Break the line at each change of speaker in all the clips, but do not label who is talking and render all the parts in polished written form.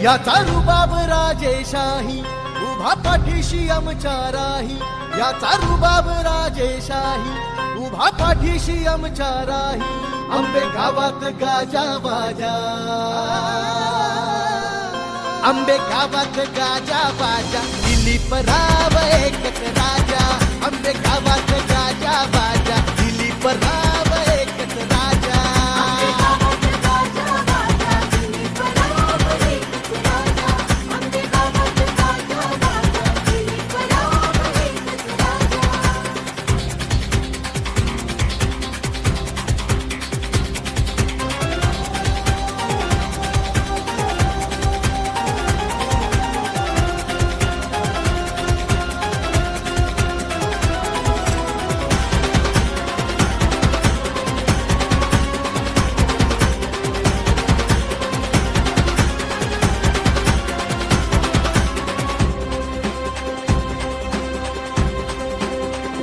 याचा रुबाब राजेशाही उभा पाठीशी आमच्या राही, याचा रुबाब राजेशाही उभा पाठीशी आमच्या राही. आंबे गावात गाजा बाजा, आंबे गावात गाजा बाजा, दिलीप राव एकच राजा. आंबे गावात गाजा बाजा, दिलीप राव एकच राजा.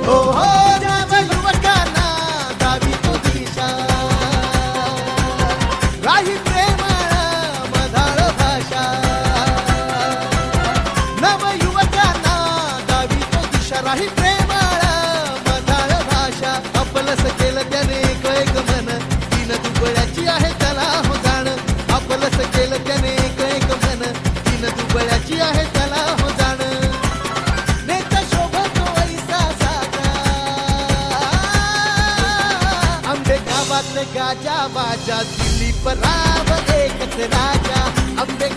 हो हो नव युवकांना दावी तो दिशा, राही प्रेमळ मधाळ भाषा. नव युवकांना दावी तो दिशा, राही प्रेमळ मधाळ भाषा. आपलंच केलं त्याने कैक मन, तीन दुबळ्याची आहे त्याला हो जाण. आपलंच केलं त्याने कैक मन, तीन दुबळ्याची आहे त्याला हो जाण. गाजा बाजा, दिलीप राव एकच राजा. आंबे